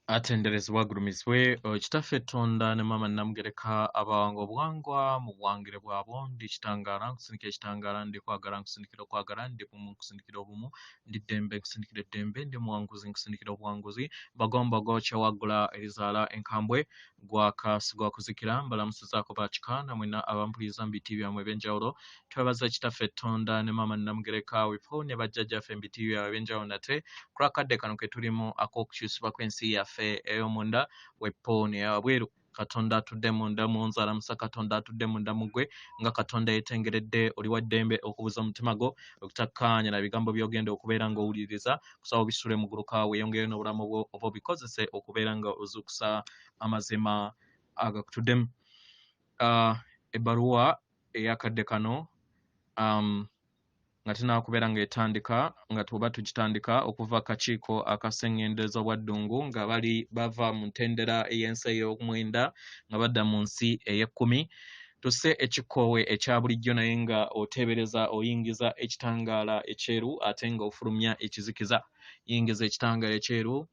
atenderezebwa gulumizibwe kitaffe Tonda ne mama namugereka abawanga obuwangwa mu buwangire bwabo ndi kitangala nkusindikira ekitangala ndi kwagala nkusindikira okwagala ndi bumu nkusindikira obumu ndi ddembe nkusindikira eddembe ndi muwanguzi nkusindikira obuwanguzi bagomba gocha wagula erizaala enkambwe gwakasi gwakuzikira mbalamusizaako bakika namwena abampuliriza mu biti byamwe ebyenjawulo twebaza kitaffe Tonda ne mama namugereka wipo ne bajjajjaffe mu biti byabwe ebyenjawulo nate kulakadde kano ke tulimu ak'okukyusibwa kw'ensi yaffe ey'omunda weppooni eyabweru Katonda atudde munda mu nzalamusa Katonda atudde munda mugwe nga Katonda yetengeredde oli wa ddembe okubuza omutima gwo okutakkaanya na bigambo by'ogenda okubeera ng'owuliriza kusaba obisule mu gguluka weeyongere n'obulamu bwo oba obikozese okubeera nga ozuukusa amazima agakutuddemu. Ebbaluwa ey'akadde kano nga tunaakubeera ng'etandika nga tuba tugitandika okuva akakiiko aka Sengendo bwa Ddungu nga bava mu ntendera ey'ensi ey'omwenda nga badda mu nsi ey'ekkumi. Tusse ekikoowe ekya bulijjo naye nga oteebereza oyingiza ekitangaala ekyeru ate nga ofulumya ekizikiza. Yingiza ekitangaala ekyeru,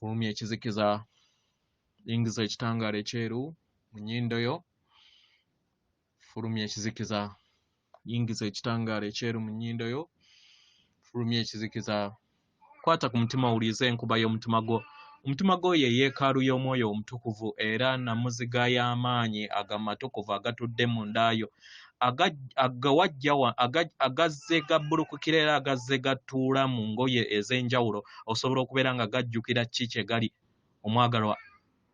fulumya ekizikiza, yingiza ekitangaala ekyeru mu nnyindo yo, fulumya ekizikiza. Yingiza ekitangaala ekyeru mu nnyindo yo, fulumya ekizikiza. Kwata ku mutima owulirize enkuba y'omutima gwo. Omutima gwo ye yeekaalu y'omwoyo omutukuvu era namuziga y'amaanyi agamatukuvu agatudde mu ndaayo agazze gabbulukukira era agazze gatuula mu ngoye ez'enjawulo osobola okubeera nga gajjukira ki kye gali. Omwagalwa,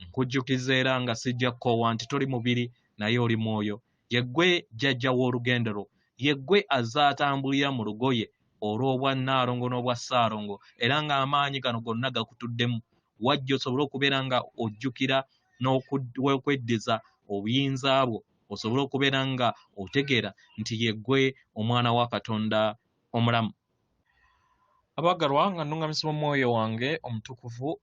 nkujjukiza era nga sijja kkoowa nti toli mubiri naye oli mwoyo. Yeggwe jjajja w'olugendo lwo, yeggwe azaatambulira mu lugoye olw'obwa Nalongo n'obwa Ssalongo era ng'amaanyi gano gonna gakutuddemu. Wajja osobole okubeera nga ojjukira n'okweddiza obuyinza bwo, osobole okubeera nga otegeera nti yeggwe omwana wa Katonda omulamu. Abaagalwa, nga nnuŋŋamizibwa omwoyo wange omutukuvu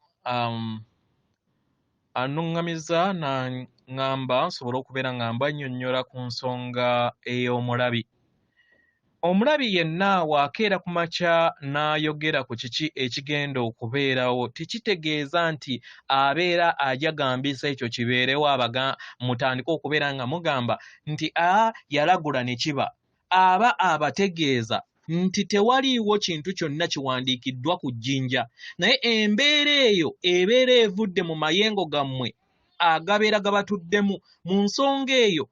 annuŋŋamiza n'aŋŋamba nsobole okubeera nga mbannyonnyola ku nsonga ey'omulabi. Omulabi yenna bw'akeera ku makya n'ayogera ku kiki ekigenda okubeerawo tekitegeeza nti abeera ajagambisa ekyo kibeerewo mutandike okubeera nga mugamba nti yalagula ne kiba. Aba abategeeza nti tewaliiwo kintu kyonna kiwandiikiddwa ku jjinja naye embeera eyo ebeera evudde mu mayengo gammwe agabeera gabatuddemu. Mu nsonga eyo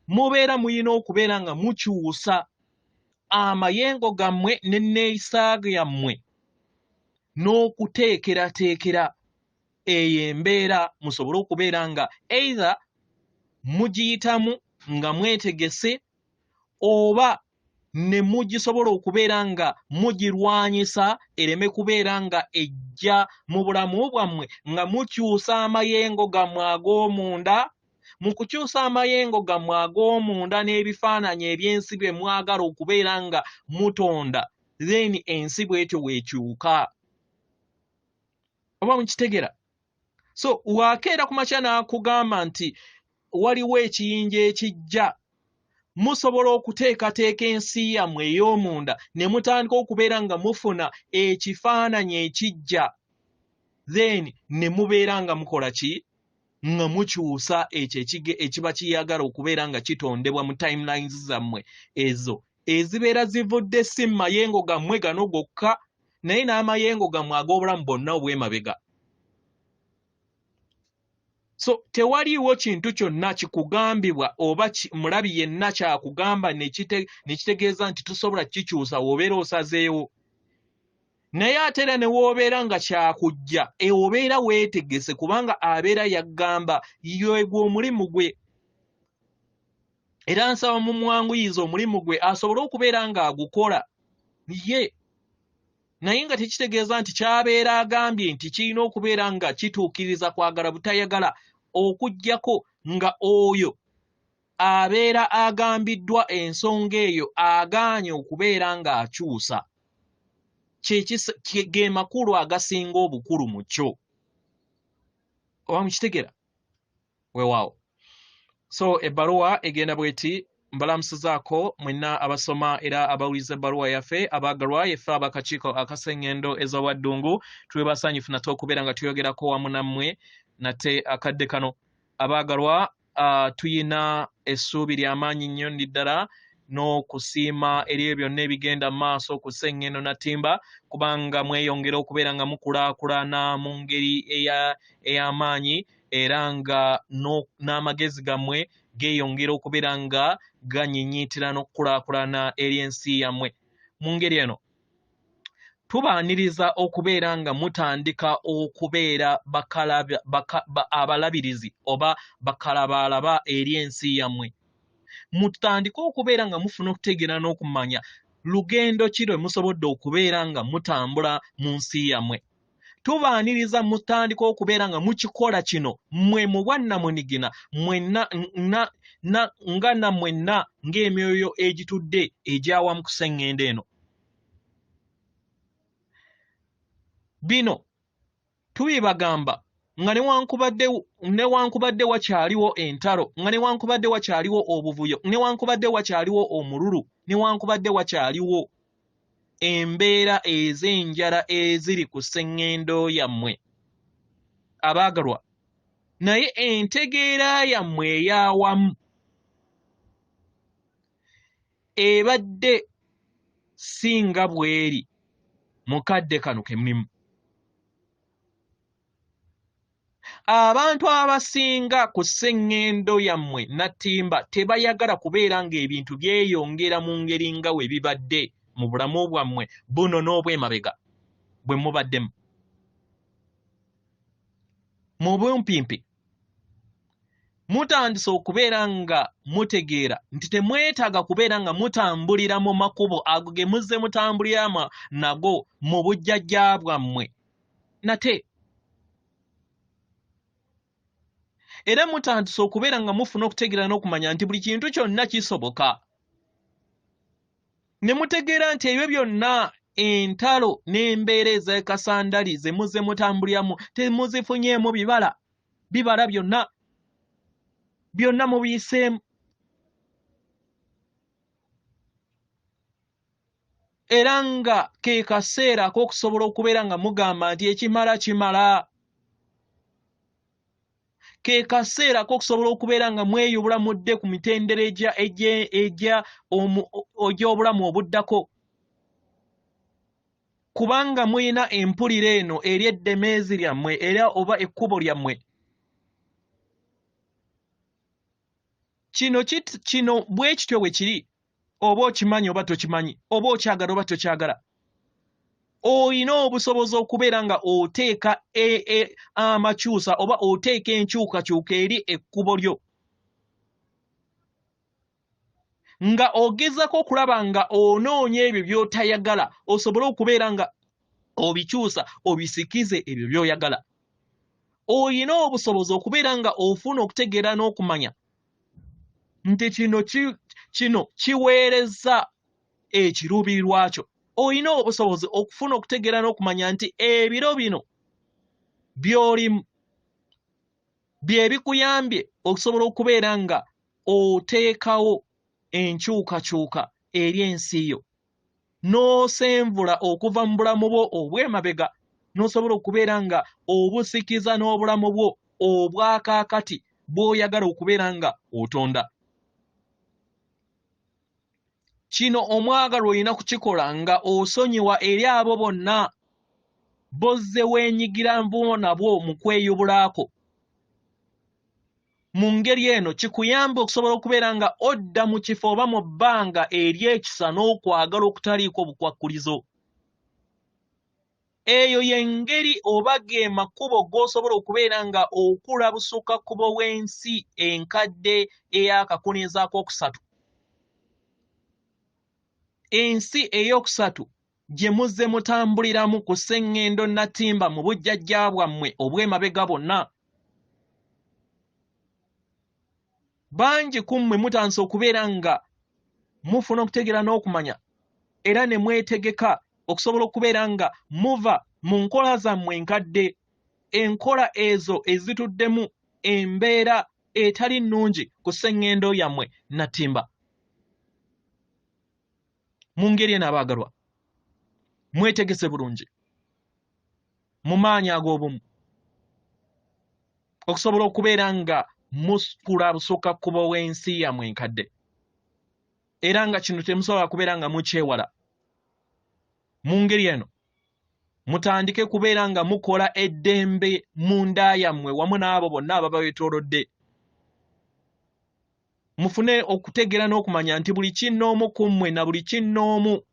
mubeera muyina okubeera nga mukyusa amayengo gammwe n'enneeyisa yammwe n'okuteekerateekera eyo embeera musobole okubeera nga either mugiyitamu nga mwetegese oba ne mugisobola okubeera nga mugirwanyisa ereme kubeera nga ejja mu bulamu bwammwe nga mukyusa amayengo gammwe ag'omunda. Mu kukyusa amayengo gammwe ag'omunda n'ebifaananyi eby'ensi bye mwagala okubeera nga mutonda, then ensi bw'etyo weekyuka. Oba mukitegera? So wakeera ku makya n'akugamba nti waliwo ekiyinja ekijja, musobola okuteekateeka ensi yammwe ey'omunda ne mutandika okubeera nga mufuna ekifaananyi ekijja, then ne mubeera nga mukola ki? Nga mukyusa ekyo ekiba kiyagala okubeera nga kitondebwa mu timelines zammwe ezo ezibeera zivudde si mu mayengo gammwe gano gokka naye n'amayengo gammwe ag'obulamu bonna obw'emabega. So tewaliiwo kintu kyonna kikugambibwa oba mulabi yenna kyakugamba ne kitegeeza nti tosobola kikyusa w'obeera osazeewo. Naye ate era ne w'obeera nga kyakujja obeera weetegese kubanga abeera yaggamba yegwe omulimu gwe. Era nsaba mumwanguyiza omulimu gwe asobole okubeera ng'agukola ye. Naye nga tekitegeeza nti ky'abeera agambye nti kirina okubeera nga kituukiriza kwagala butayagala okuggyako nga oyo abeera agambiddwa ensonga eyo agaanye okubeera ng'akyusa. Ge makulu agasinga obukulu mu kyo. Oba mukitegera? Weewaawo. So ebbaluwa egenda bw'eti mbalamusizaako mwenna abasoma era abawuliza ebbaluwa yaffe abaagalwa yeffe abakakiiko akasengendo ezowa Ddungu tube basanyufu nate okubeera nga tuyogerako wamu nammwe nate akadde kano abaagalwa tuyina essuubi ly'amaanyi nnyo ndi ddala n'okusiima eri ebyo byonna ebigenda mu maaso ku Sengendo Natimba kubanga mweyongera okubeera nga mukulaakulana mu ngeri ey'amaanyi era nga n'amagezi gammwe geeyongera okubeera nga ganyiinyiitira n'okukulaakulana eri ensi yammwe. Mu ngeri eno tubaaniriza okubeera nga mutandika okubeera abalabirizi oba bakalabaalaba eri ensi yammwe. Mutandika okubeera nga mufuna okutegeera n'okumanya lugendo ki lwe musobodde okubeera nga mutambula mu nsi yammwe. Tubaaniriza mutandika okubeera nga mukikola kino mmwe mu bwannamunigina mwenna nga nammwenna ng'emyoyo egitudde egyawamu ku Sengendo eno. Bino tubibagamba nga newankubadde wakyaliwo entalo, nga newankubadde wakyaliwo obuvuyo, newankubadde wakyaliwo omululu, newankubadde wakyaliwo embeera ez'enjala eziri ku Sengendo yammwe. Abaagalwa, naye entegeera yammwe ey'awamu ebadde singa bweri mu kadde kano ke mulimu. Abantu abasinga ku Sengendo yammwe Natimba tebayagala kubeera ng'ebintu byeyongera mu ngeri nga we bibadde mu bulamu bwammwe buno n'obw'emabega bwe mubaddemu. Mu bumpimpi mutandise okubeera nga mutegeera nti temwetaaga kubeera nga mutambulira mu makubo ago ge muzze mutambuliramu nago mu bujjajja bwammwe nate. Era mutandise okubeera nga mufuna okutegeera n'okumanya nti buli kintu kyonna kisoboka. Ne mutegeera nti ebyo byonna entalo n'embeera ez'ekasandali ze muzze mutambuliramu temuzifunyeemu bibala byonna mubiyiseemu. Era nga ke kaseera ak'okusobola okubeera nga mugamba nti ekimala kimala. Ke kaseera k'okusobola okubeera nga mweyubula mudde ku mitendera egy'obulamu obuddako. Kubanga muyina empulira eno eri eddemeezi lyammwe era oba ekkubo lyammwe. Kino bwe kityo bwe kiri, oba okimanyi oba tokimanyi, oba okyagala oba tokyagala. Oyina obusobozi okubeera nga oteeka amakyusa oba oteeka enkyukakyuka eri ekkubo lyo. Nga ogezako okulaba nga onoonya ebyo by'otayagala osobole okubeera nga obikyusa obisikize ebyo by'oyagala. Oyina obusobozi okubeera nga ofuna okutegeera n'okumanya nti kino kiweereza ekiruubirirwa kyo. Oyina obusobozi okufuna okutegeera n'okumanya nti ebiro bino by'olimu bye bikuyambye okusobola okubeera nga oteekawo enkyukakyuka eri ensi yo, n'osenvula okuva mu bulamu bwo obw'emabega n'osobola okubeera nga obusikiza n'obulamu bwo obwakaakati bw'oyagala okubeera nga otonda. Kino omwagalwa olina kukikola nga osonyiwa eri abo bonna bozze weenyigira nvumo nabwo mu kweyubulaako. Mu ngeri eno kikuyamba okusobola okubeera nga odda mu kifo oba mu bbanga eri ekisa n'okwagala okutaliiko bukwakkulizo. Eyo y'engeri oba ge makubo g'osobola okubeera nga okula busukkakkubo bw'ensi enkadde ey'akakuniza ak'okusatu. Ensi ey'okusatu gye muzze mutambuliramu ku Sengendo Natimba mu bujjajja bwammwe obw'emabega bwonna. Bangi ku mmwe mutandise okubeera nga mufuna okutegeera n'okumanya era ne mwetegeka okusobola okubeera nga muva mu nkola zammwe enkadde, enkola ezo ezituddemu embeera etali nnungi ku Sengendo yammwe Natimba. mu ngeri eno abaagalwa mwetegese bulungi mu maanyi ag'obumu okusobola okubeera nga musikula busooka kkubo w'ensi yammwe enkadde era nga kino temusobola kubeera nga mukyewala. Mu ngeri eno mutandike kubeera nga mukola eddembe mu nda yammwe wamu n'abo bonna ababa beetoolodde. Mufune okutegeera n'okumanya nti buli kinnoomu ku mmwe na buli kinnoomu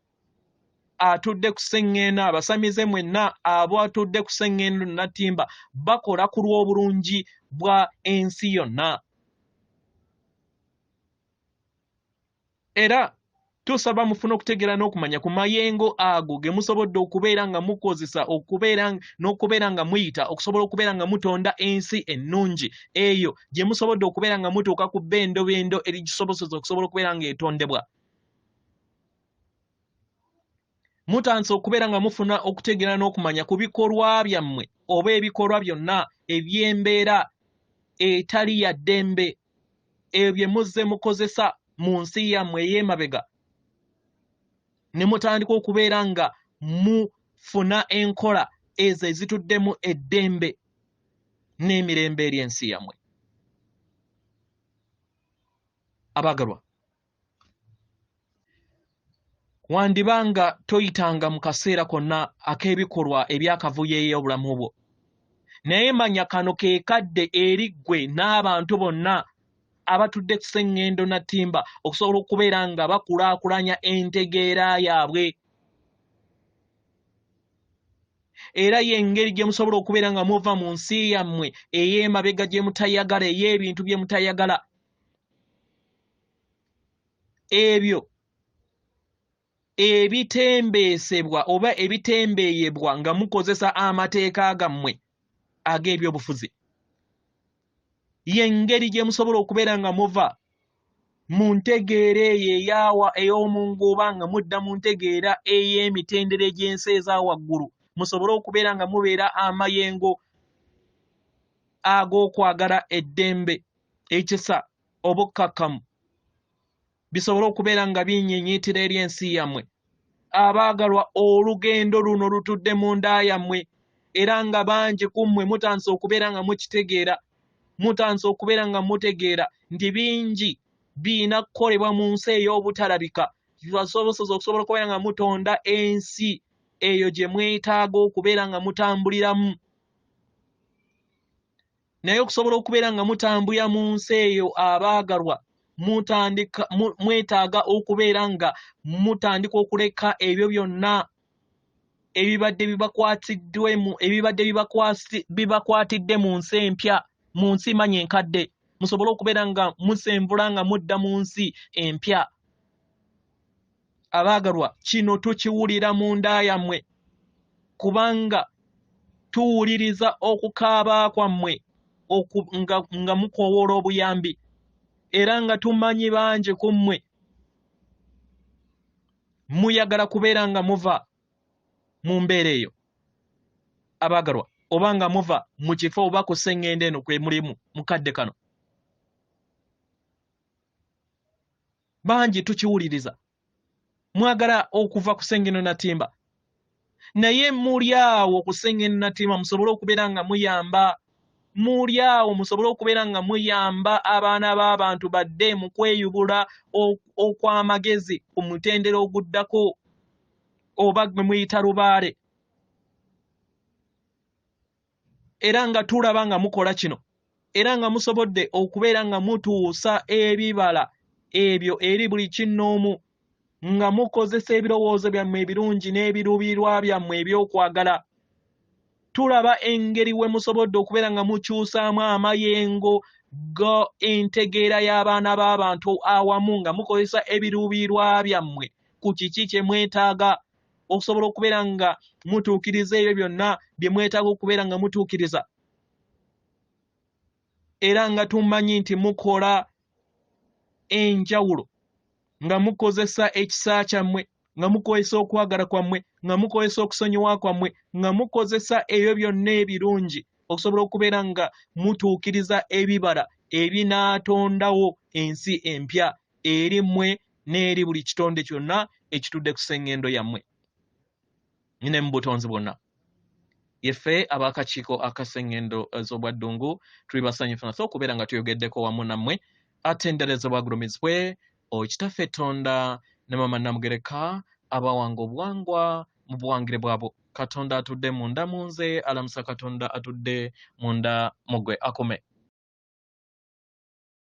atudde ku Sengendo, Abasamizze mwenna abo atudde ku Sengendo Natimba bakola ku lw'obulungi bwa ensi yonna. Era tusaba mufune okutegeera n'okumanya ku mayengo ago ge musobodde okubeera nga mukozesa n'okubeera nga muyita okusobola okubeera nga mutonda ensi ennungi eyo gye musobodde okubeera nga mutuuka ku bbendobendo erigisobozesa okusobola okubeera nga etondebwa. Mutandise okubeera nga mufuna okutegeera n'okumanya ku bikolwa byammwe oba ebikolwa byonna eby'embeera etali ya ddembe ebyo bye muzze mukozesa mu nsi yammwe ey'emabega ne mutandika okubeera nga mufuna enkola ezo ezituddemu eddembe n'emirembe eri ensi yammwe. Abaagalwa, wandibanga toyitanga mu kaseera konna ak'ebikolwa ebyakavuyo ey'obulamu bwo, naye manya kano ke kadde eri ggwe n'abantu bonna abatudde ku Sengendo Natimba okusobola okubeera nga bakulaakulanya entegeera yaabwe. Era y'engeri gye musobola okubeera nga muva mu nsi yammwe ey'emabega gye mutayagala ey'ebintu bye mutayagala. Ebyo ebitembeesebwa oba ebitembeeyebwa nga mukozesa amateeka gammwe ag'ebyobufuzi. Y'engeri gye musobola okubeera nga muva mu ntegeera eyo ey'omungu oba nga mudda mu ntegeera ey'emitendera egy'ensi eza waggulu, musobole okubeera nga mubeera amayengo ag'okwagala eddembe, ekisa, obukkakkamu, bisobole okubeera nga binnyinnyiitira eri ensi yammwe. Abaagalwa, olugendo luno lutudde mu nda yammwe era nga bangi ku mmwe mutandise okubeera nga mukitegeera. Mutandise okubeera nga mutegeera nti bingi biina kukolebwa mu nsi ey'obutalabika kibasobozesa okusobola okubeera nga mutonda ensi eyo gye mwetaaga okubeera nga mutambuliramu. Naye okusobola okubeera nga mutambulira mu nsi eyo, abaagalwa, mwetaaga okubeera nga mutandika okuleka ebyo byonna ebibadde bibakwatidde mu nsi empya, mu nsi manya enkadde, musobole okubeera nga musenvula nga mudda mu nsi empya. Abaagalwa, kino tukiwulira mu nda yammwe kubanga tuwuliriza okukaaba kwammwe nga mukoowoola obuyambi era nga tumanyi bangi ku mmwe muyagala kubeera nga muva mu mbeera eyo. Abaagalwa, oba nga muva mu kifo oba ku Sengendo eno kwe mulimu mu kadde kano. Bangi tukiwuliriza mwagala okuva ku Sengendo Natimba, naye muli awo ku Sengendo Natimba musobole okubeera nga muyamba. Muli awo musobole okubeera nga muyamba abaana b'abantu badde mu kweyubula okw'amagezi ku mutendera oguddako oba gwe muyita lubaale. Era nga tulaba nga mukola kino era nga musobodde okubeera nga mutuusa ebibala ebyo eri buli kinnoomu nga mukozesa ebirowoozo byammwe ebirungi n'ebiruubirirwa byammwe eby'okwagala. Tulaba engeri we musobodde okubeera nga mukyusaamu amayengo go entegeera y'abaana b'abantu awamu nga mukozesa ebiruubirirwa byammwe ku kiki kye mwetaaga okusobola okubeera nga mutuukiriza ebyo byonna bye mwetaaga okubeera nga mutuukiriza. Era nga tumanyi nti mukola enjawulo nga mukozesa ekisa kyammwe, nga mukozesa okwagala kwammwe, nga mukozesa okusonyiwa kwammwe, nga mukozesa ebyo byonna ebirungi okusobola okubeera nga mutuukiriza ebibala ebinaatondawo ensi empya eri mmwe n'eri buli kitonde kyonna ekitudde ku Sengendo yammwe ne mu butonzi bwonna. Yeffe ab'akakiiko aka Sengendo z'obwa Ddungu tuli basanyufu naffe okubeera nga tuyogeddeko wamu nammwe ate endereza bwagulumizibwe Kitaffe Tonda ne Maama Namugereka abawanga obuwangwa mu buwangire bwabwo. Katonda atudde munda mu nze, alamusa Katonda atudde munda mu ggwe. Akume.